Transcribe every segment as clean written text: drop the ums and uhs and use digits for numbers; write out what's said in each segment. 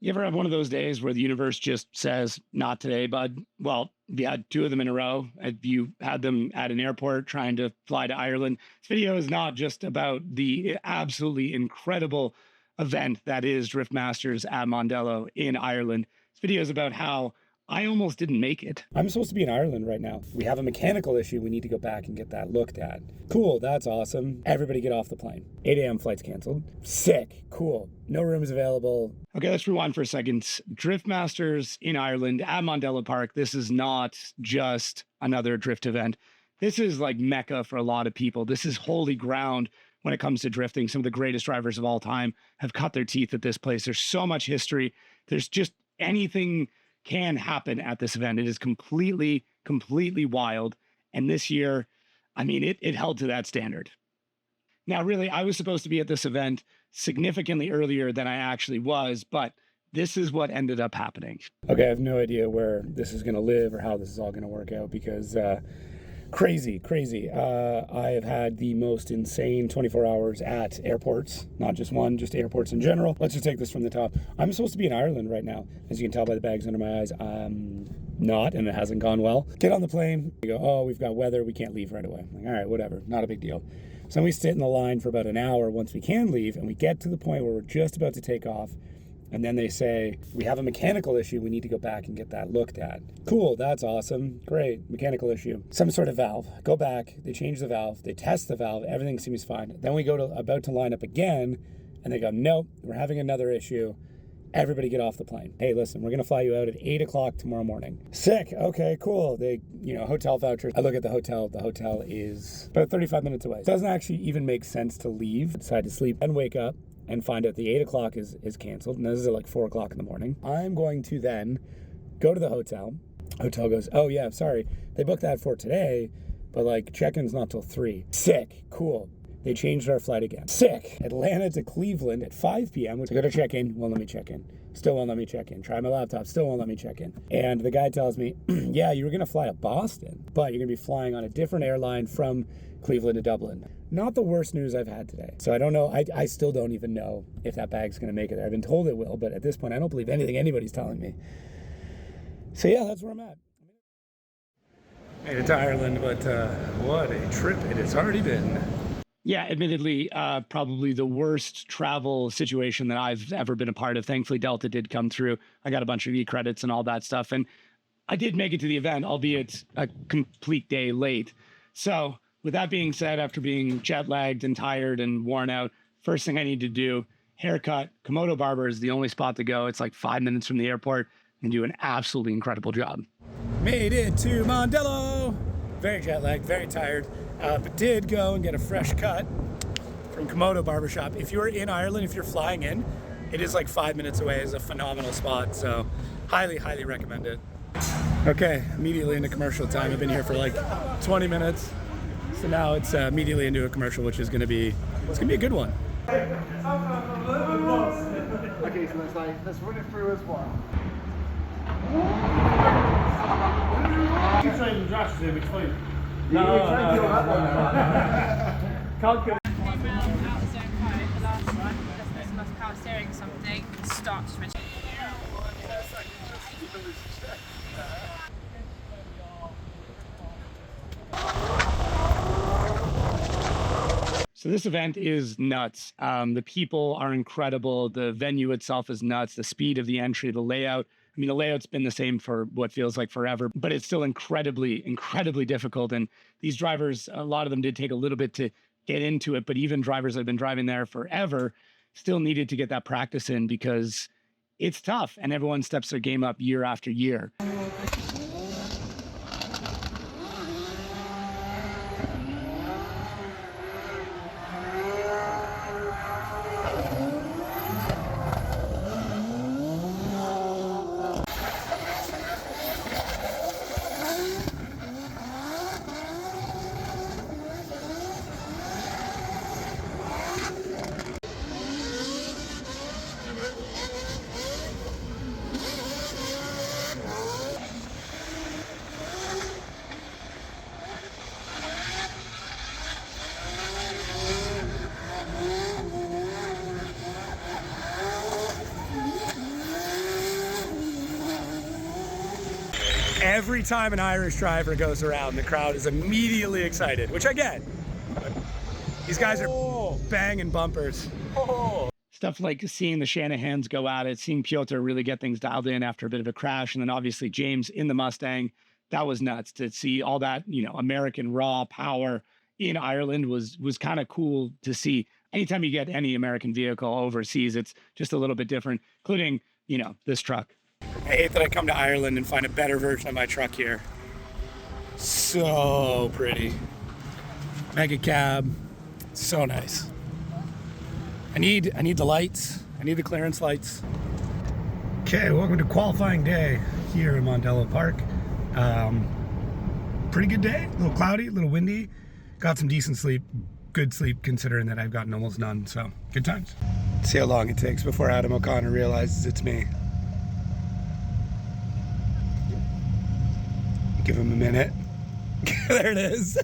You ever have one of those days where the universe just says, not today, bud? Well, you had two of them in a row. You had them at an airport trying to fly to Ireland. This video is not just about the absolutely incredible event that is Drift Masters at Mondello in Ireland. This video is about how I almost didn't make it. I'm supposed to be in Ireland right now. We have a mechanical issue. We need to go back and get that looked at. Cool, that's awesome. Everybody get off the plane. 8 a.m. flight's canceled. Sick, cool. No rooms available. Okay, let's rewind for a second. Drift Masters in Ireland at Mondello Park. This is not just another drift event. This is like Mecca for a lot of people. This is holy ground when it comes to drifting. Some of the greatest drivers of all time have cut their teeth at this place. There's so much history. There's just anything can happen at this event. It is completely wild. And this year, I mean, it held to that standard. Now, really, I was supposed to be at this event significantly earlier than I actually was, but this is what ended up happening. Okay, I have no idea where this is going to live or how this is all going to work out because crazy. I have had the most insane 24 hours at airports, not just one, just airports in general. Let's just take this from the top. I'm supposed to be in Ireland right now. As you can tell by the bags under my eyes, I'm not, and it hasn't gone well. Get on the plane. We go, oh, we've got weather. We can't leave right away. I'm like, all right, whatever, not a big deal. So then we sit in the line for about an hour once we can leave, and we get to the point where we're just about to take off. And then they say, we have a mechanical issue. We need to go back and get that looked at. Cool, that's awesome. Great, mechanical issue. Some sort of valve. Go back, they change the valve, they test the valve, everything seems fine. Then we go to about to line up again, and they go, nope, we're having another issue. Everybody get off the plane. Hey, listen, we're gonna fly you out at 8 o'clock tomorrow morning. Sick, okay, cool. They, hotel vouchers. I look at the hotel is about 35 minutes away. It doesn't actually even make sense to leave, decide to sleep, and wake up and find out the 8 o'clock is canceled. And this is at like 4 o'clock in the morning. I'm going to then go to the hotel. Hotel goes, oh yeah, sorry. They booked that for today, but like check-in's not till 3. Sick, cool. They changed our flight again. Sick. Atlanta to Cleveland at 5 p.m. I go to check in, won't let me check in. Still won't let me check in. Try my laptop, still won't let me check in. And the guy tells me, yeah, you were gonna fly to Boston, but you're gonna be flying on a different airline from Cleveland to Dublin. Not the worst news I've had today. So I don't know, I still don't even know if that bag's gonna make it there. I've been told it will, but at this point, I don't believe anything anybody's telling me. So yeah, that's where I'm at. Made it to Ireland, but what a trip it has already been. Yeah, admittedly, probably the worst travel situation that I've ever been a part of. Thankfully, Delta did come through. I got a bunch of e-credits and all that stuff. And I did make it to the event, albeit a complete day late. So with that being said, after being jet lagged and tired and worn out, first thing I need to do, haircut. Komodo Barbers is the only spot to go. It's like 5 minutes from the airport and do an absolutely incredible job. Made it to Mondello. Very jet lagged, very tired. But did go and get a fresh cut from Komodo Barbershop. If you're in Ireland, if you're flying in, it is like 5 minutes away. It's a phenomenal spot, so highly recommend it. Okay, immediately into commercial time. I've been here for like 20 minutes. So now it's immediately into a commercial, which is gonna be a good one. Okay, so let's run it through as one. You're trying to draft it, it's fine. No. Can't go. Power steering or something, start switching. So this event is nuts. The people are incredible. The venue itself is nuts. The speed of the entry, the layout. I mean, the layout's been the same for what feels like forever, but it's still incredibly difficult. And these drivers, a lot of them did take a little bit to get into it, but even drivers that have been driving there forever still needed to get that practice in because it's tough and everyone steps their game up year after year. Every time an Irish driver goes around, the crowd is immediately excited, which I get. These guys are banging bumpers. Stuff like seeing the Shanahans go at it, seeing Piotr really get things dialed in after a bit of a crash, and then obviously James in the Mustang. That was nuts to see all that, you know, American raw power in Ireland was kind of cool to see. Anytime you get any American vehicle overseas, it's just a little bit different, including, you know, this truck. I hate that I come to Ireland and find a better version of my truck here. So pretty. Mega cab, so nice. I need the lights. I need the clearance lights. Okay, welcome to qualifying day here in Mondello Park. Pretty good day. A little cloudy, a little windy. Got some decent sleep. Good sleep considering that I've gotten almost none. So good times. See how long it takes before Adam O'Connor realizes it's me. Give him a minute. There it is.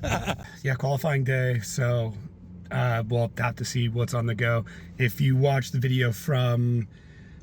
Yeah, qualifying day. So we'll have to see what's on the go. If you watch the video from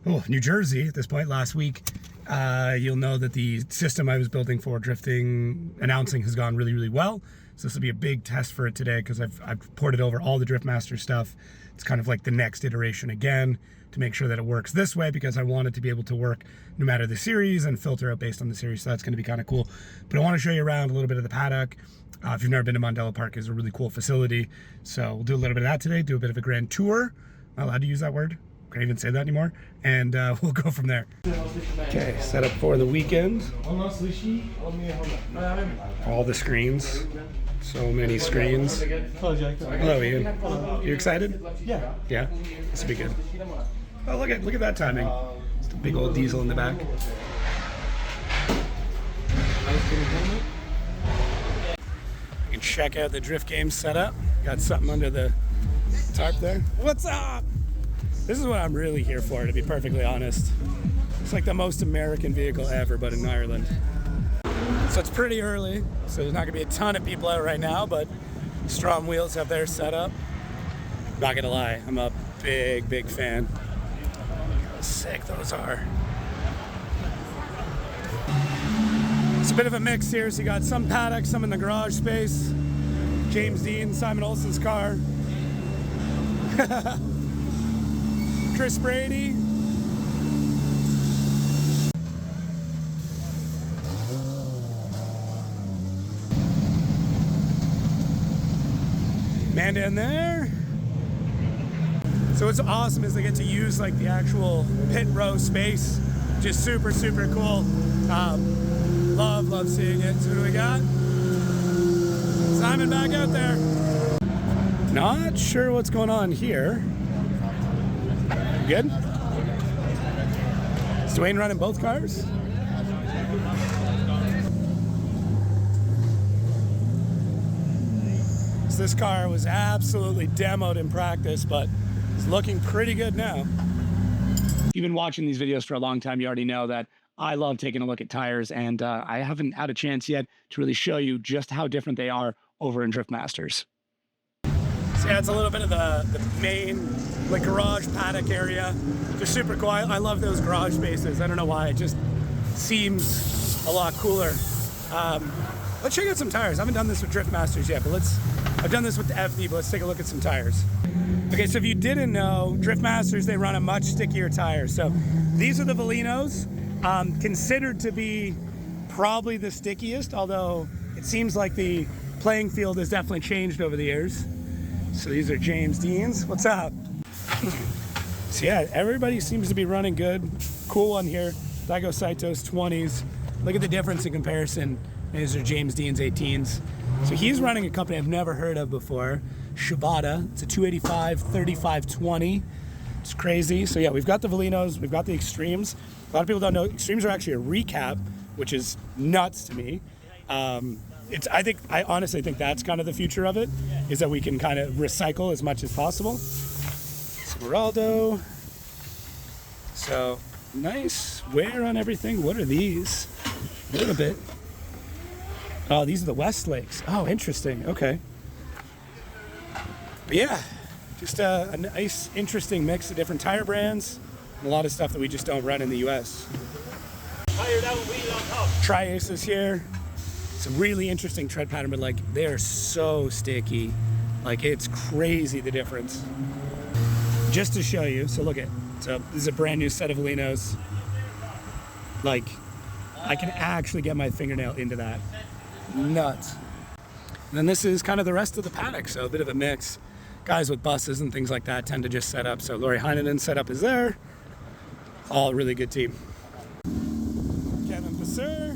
New Jersey at this point last week, you'll know that the system I was building for drifting announcing has gone really, really well. So this will be a big test for it today because I've ported over all the Driftmaster stuff. It's kind of like the next iteration again to make sure that it works this way because I want it to be able to work no matter the series and filter out based on the series. So that's going to be kind of cool. But I want to show you around a little bit of the paddock. If you've never been to Mondello Park, it's a really cool facility. So we'll do a little bit of that today, do a bit of a grand tour. Not allowed to use that word. Can't even say that anymore. And we'll go from there. Okay, set up for the weekend. All the screens. So many screens. Hello, Ian. You excited? Yeah. Yeah? This will be good. Oh, look at that timing. Just a big old diesel in the back. You can check out the Drift Game setup. Got something under the tarp there. What's up? This is what I'm really here for, to be perfectly honest. It's like the most American vehicle ever, but in Ireland. So it's pretty early, so there's not gonna be a ton of people out right now, but Strom Wheels have their setup. Not gonna lie, I'm a big, big fan. How sick those are. It's a bit of a mix here, so you got some Paddock, some in the garage space. James Dean, Simon Olsen's car. Chris Brady. Amanda in there. So what's awesome is they get to use like the actual pit row space. Just super, super cool. Love seeing it. So who do we got? Simon back out there. Not sure what's going on here. Good? Is Dwayne running both cars? So this car was absolutely demoed in practice, but it's looking pretty good now. If you've been watching these videos for a long time, you already know that I love taking a look at tires, and I haven't had a chance yet to really show you just how different they are over in Driftmasters. So yeah, it's a little bit of the main like garage paddock area. Just super cool. I love those garage spaces. I don't know why, it just seems a lot cooler. Let's check out some tires. I haven't done this with Driftmasters yet, but I've done this with the FD, but let's take a look at some tires. Okay, so if you didn't know, Driftmasters, they run a much stickier tire. So these are the Valinos, considered to be probably the stickiest, although it seems like the playing field has definitely changed over the years. So these are James Dean's. What's up? So yeah, everybody seems to be running good. Cool one here. Daigo Saito's 20s. Look at the difference in comparison. These are James Dean's 18s. So he's running a company I've never heard of before, Shibata. It's a 285 3520. It's crazy. So yeah, we've got the Valinos, we've got the Extremes. A lot of people don't know Extremes are actually a recap, which is nuts to me. I honestly think that's kind of the future of it, is that we can kind of recycle as much as possible. Smeraldo. So nice wear on everything. What are these? A little bit. Oh, these are the Westlakes. Oh, interesting. Okay. But yeah, just a nice, interesting mix of different tire brands and a lot of stuff that we just don't run in the US. Tri-Aces here. It's a really interesting tread pattern, but like they're so sticky. Like it's crazy the difference. Just to show you, so look at, so this is a brand new set of Linos. Like I can actually get my fingernail into that. Nuts. And then this is kind of the rest of the paddock, so a bit of a mix. Guys with buses and things like that tend to just set up. So Lori Heinenen's setup is there. All a really good team. Kevin Passeur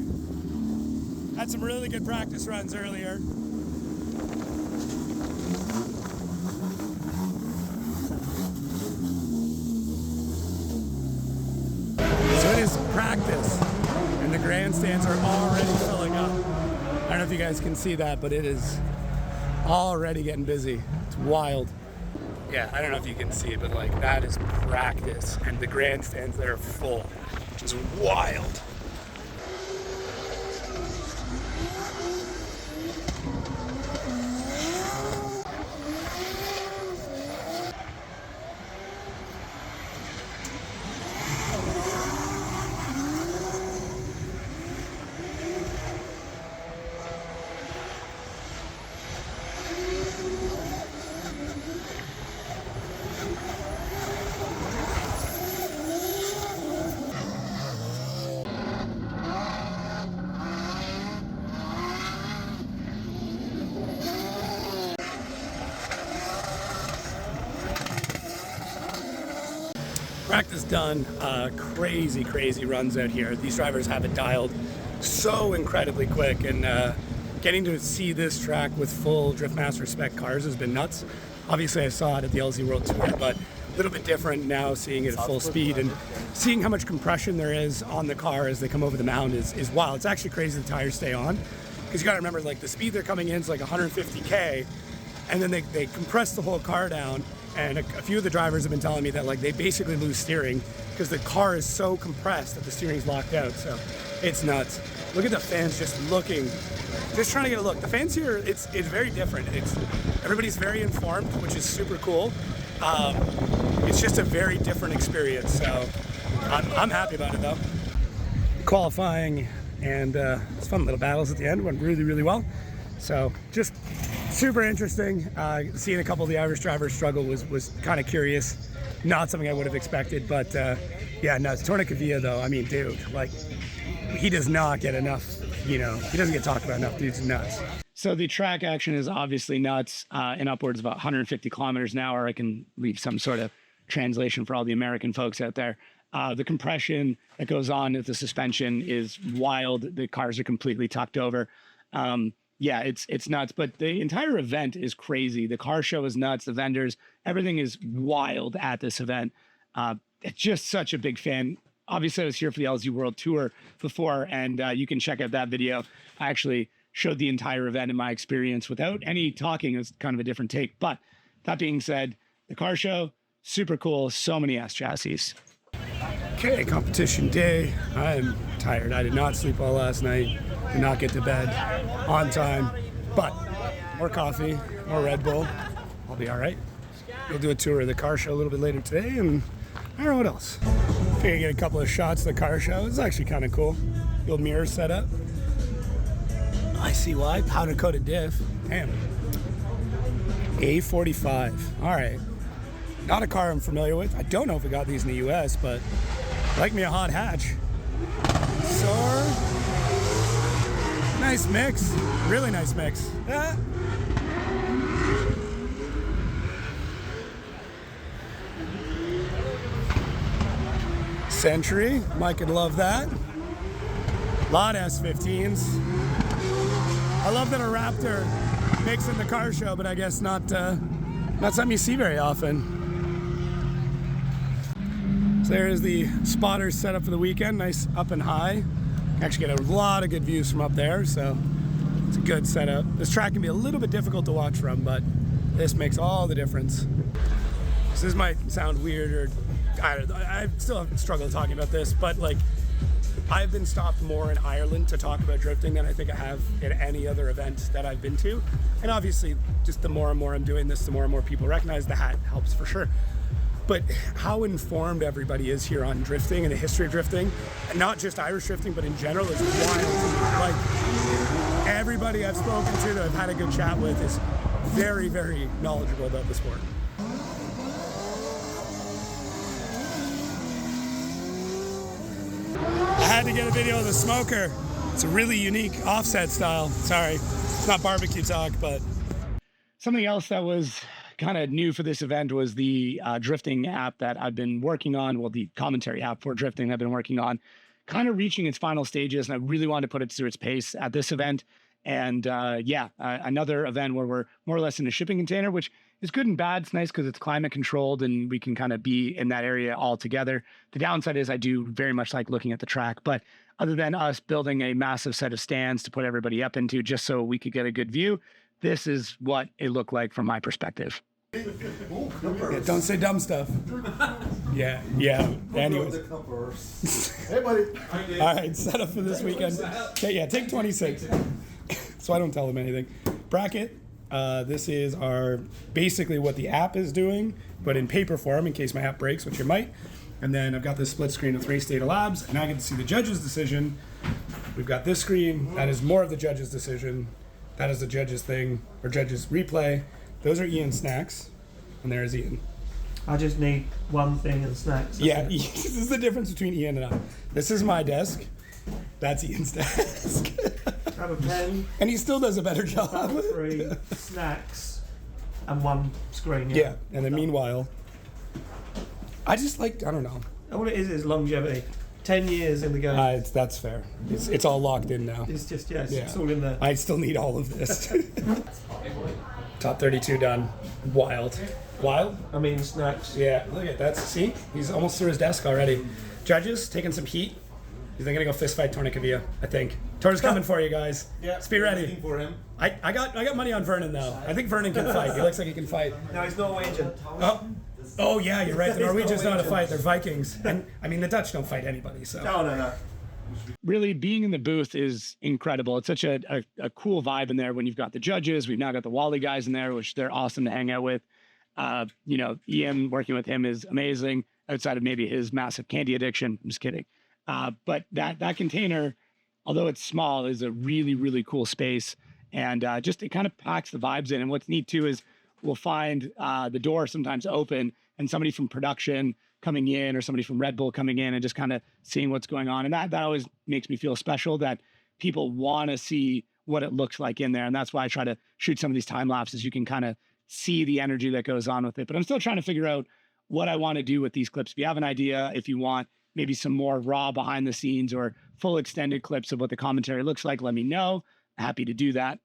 had some really good practice runs earlier. So it is practice, and the grandstands are already filling up. I don't know if you guys can see that, but it is already getting busy. It's wild. Yeah, I don't know if you can see it, but like that is practice, and the grandstands that are full, which is wild. Practice done. Crazy runs out here. These drivers have it dialed so incredibly quick, and getting to see this track with full Driftmaster spec cars has been nuts. Obviously I saw it at the LZ World Tour, but a little bit different now seeing it at full speed and seeing how much compression there is on the car as they come over the mound is wild. It's actually crazy the tires stay on, because you gotta remember, like, the speed they're coming in is like 150K, and then they compress the whole car down. And a few of the drivers have been telling me that like they basically lose steering because the car is so compressed that the steering's locked out. So it's nuts. Look at the fans just looking, just trying to get a look. The fans here, it's very different. Everybody's very informed, which is super cool. It's just a very different experience. So I'm happy about it though. Qualifying and it's fun little battles at the end went really well. So just super interesting. Seeing a couple of the Irish drivers struggle was kind of curious. Not something I would have expected, but yeah, nuts. Tornacavia though, I mean, dude, like he does not get enough, he doesn't get talked about enough. Dude's nuts. So the track action is obviously nuts in upwards of about 150 kilometers an hour. I can leave some sort of translation for all the American folks out there. The compression that goes on with the suspension is wild. The cars are completely tucked over. Yeah, it's nuts, but the entire event is crazy. The car show is nuts. The vendors, everything is wild at this event. It's just such a big fan. Obviously, I was here for the LZ World Tour before, and you can check out that video. I actually showed the entire event in my experience without any talking. It was kind of a different take. But that being said, the car show, super cool. So many S chassis. Okay, competition day. I'm tired. I did not sleep well last night. Did not get to bed on time, but more coffee, more Red Bull. I'll be all right. We'll do a tour of the car show a little bit later today, and I don't know what else. Figure I get a couple of shots of the car show. It's actually kind of cool. Little mirror setup. I see why. Powder coated diff. Damn. A45. All right. Not a car I'm familiar with. I don't know if we got these in the US, but I like me a hot hatch. Soar. Nice mix, really nice mix. Century, Mike would love that. Lot of S15s. I love that a Raptor makes in the car show, but I guess not something you see very often. So there's the spotters set up for the weekend, nice up and high. Actually get a lot of good views from up there, so it's a good setup. This track can be a little bit difficult to watch from, but this makes all the difference. So this might sound weird, or I still struggle talking about this, but like I've been stopped more in Ireland to talk about drifting than I think I have at any other event that I've been to. And obviously, just the more and more I'm doing this, the more and more people recognize the hat helps for sure. but how informed everybody is here on drifting and the history of drifting, and not just Irish drifting, but in general, is wild to me. Like, everybody I've spoken to that I've had a good chat with is very, very knowledgeable about the sport. I had to get a video of the smoker. It's a really unique offset style. Sorry, it's not barbecue talk, but. Something else that was kind of new for this event was the drifting app that I've been working on. Well, the commentary app for drifting I've been working on, kind of reaching its final stages. And I really wanted to put it through its pace at this event. And another event where we're more or less in a shipping container, which is good and bad. It's nice because it's climate controlled and we can kind of be in that area all together. The downside is I do very much like looking at the track, but other than us building a massive set of stands to put everybody up into just so we could get a good view, this is what it looked like from my perspective. Yeah, don't say dumb stuff. Yeah. Anyways. Hey, buddy. All right, set up for this weekend. Okay, yeah, take 26. So I don't tell them anything. Bracket. This is basically what the app is doing, but in paper form in case my app breaks, which it might. And then I've got this split screen of 3 State of Labs, and I get to see the judge's decision. We've got this screen. That is more of the judge's decision. That is the judge's thing, or judge's replay. Those are Ian's snacks, and there's Ian. I just need one thing and snacks. Yeah, this is the difference between Ian and I. This is my desk. That's Ian's desk. Have a pen. And he still does a better job. 3 snacks and 1 screen. Yeah, and then meanwhile, I don't know. All it is longevity. 10 years in the game. That's fair. It's all locked in now. It's just, it's all in there. I still need all of this. Top 32 done. Wild. Wild? I mean, snacks. Yeah, look at that. See? He's almost through his desk already. Judges, taking some heat. He's going to go fist fight Tornicavia, I think. Tor's coming for you guys. Yeah. Just be ready. For him. I got money on Vernon, though. I think Vernon can fight. He looks like he can fight. No, he's Norwegian. Oh yeah, you're right. The Norwegians know how to fight. They're Vikings. And, I mean, the Dutch don't fight anybody, so. No. Really, being in the booth is incredible. It's such a cool vibe in there when you've got the judges. We've now got the Wally guys in there, which they're awesome to hang out with. Ian, working with him is amazing, outside of maybe his massive candy addiction. I'm just kidding. But that container, although it's small, is a really, really cool space. And it kind of packs the vibes in. And what's neat, too, is we'll find the door sometimes open and somebody from production coming in or somebody from Red Bull coming in and just kind of seeing what's going on. And that always makes me feel special that people want to see what it looks like in there. And that's why I try to shoot some of these time lapses. You can kind of see the energy that goes on with it. But I'm still trying to figure out what I want to do with these clips. If you have an idea, if you want maybe some more raw behind the scenes or full extended clips of what the commentary looks like, let me know. Happy to do that.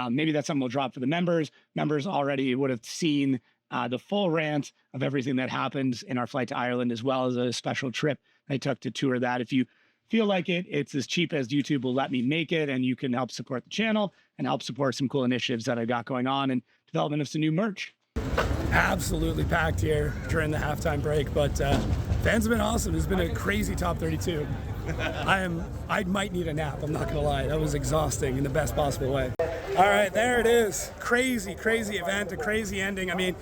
Maybe that's something we'll drop for the members. Members already would have seen the full rant of everything that happened in our flight to Ireland, as well as a special trip I took to tour that. If you feel like it's as cheap as YouTube will let me make it, and you can help support the channel and help support some cool initiatives that I got going on and development of some new merch. Absolutely packed here during the halftime break, but fans have been awesome. It's been a crazy top 32. I might need a nap, I'm not gonna lie. That was exhausting in the best possible way. All right, there it is. Crazy, crazy event, a crazy ending. I mean,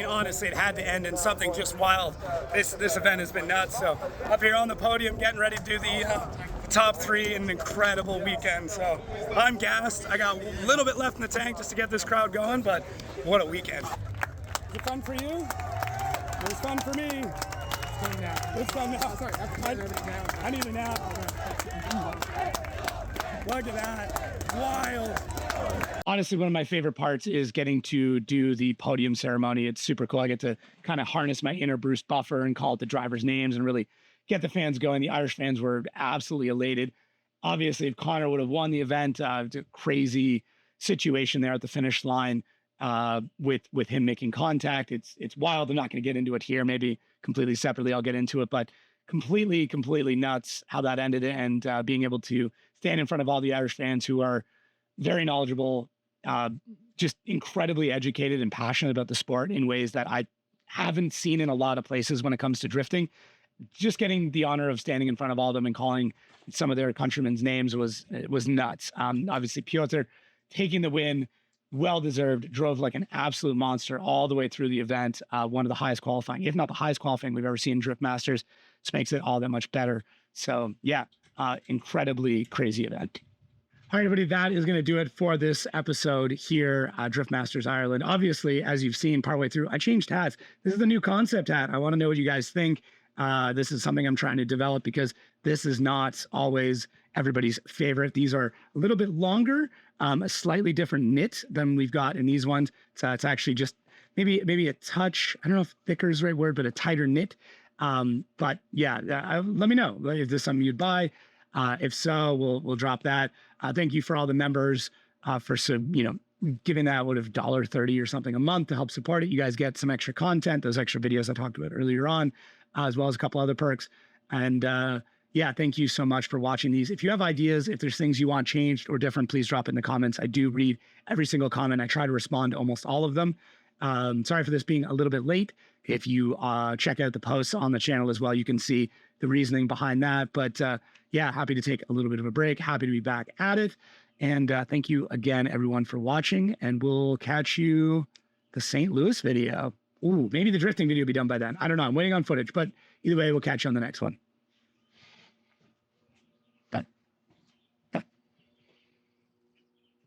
honestly, it had to end in something just wild. This event has been nuts. So up here on the podium, getting ready to do the top 3 in an incredible weekend. So I'm gassed. I got a little bit left in the tank just to get this crowd going, but what a weekend. Was it fun for you? It was fun for me. It's fun now. Sorry, I need a nap. Look at that. Wild. Honestly, one of my favorite parts is getting to do the podium ceremony. It's super cool. I get to kind of harness my inner Bruce Buffer and call it the drivers' names and really get the fans going. The Irish fans were absolutely elated. Obviously, if Connor would have won the event, it's a crazy situation there at the finish line with him making contact. It's wild. I'm not going to get into it here. Maybe completely separately, I'll get into it. But completely nuts how that ended, and being able to stand in front of all the Irish fans who are very knowledgeable, just incredibly educated and passionate about the sport in ways that I haven't seen in a lot of places when it comes to drifting. Just getting the honor of standing in front of all of them and calling some of their countrymen's names was nuts. Obviously, Piotr taking the win, well deserved. Drove like an absolute monster all the way through the event. One of the highest qualifying, if not the highest qualifying we've ever seen in Drift Masters. This makes it all that much better. So yeah, incredibly crazy event. All right, everybody, that is going to do it for this episode here, Drift Masters Ireland. Obviously, as you've seen partway through, I changed hats. This is the new concept hat. I want to know what you guys think. This is something I'm trying to develop because this is not always everybody's favorite. These are a little bit longer, a slightly different knit than we've got in these ones. So it's actually just maybe a touch, I don't know if thicker is the right word, but a tighter knit. But yeah, let me know if this is something you'd buy. If so, we'll drop that. Thank you for all the members for some, giving that $1.30 or something a month to help support it. You guys get some extra content, those extra videos I talked about earlier on, as well as a couple other perks. And yeah, thank you so much for watching these. If you have ideas, if there's things you want changed or different, please drop it in the comments. I do read every single comment. I try to respond to almost all of them. Sorry for this being a little bit late. If you check out the posts on the channel as well, you can see the reasoning behind that. But yeah, happy to take a little bit of a break. Happy to be back at it. And thank you again, everyone, for watching. And we'll catch you the St. Louis video. Ooh, maybe the drifting video will be done by then. I don't know. I'm waiting on footage. But either way, we'll catch you on the next one.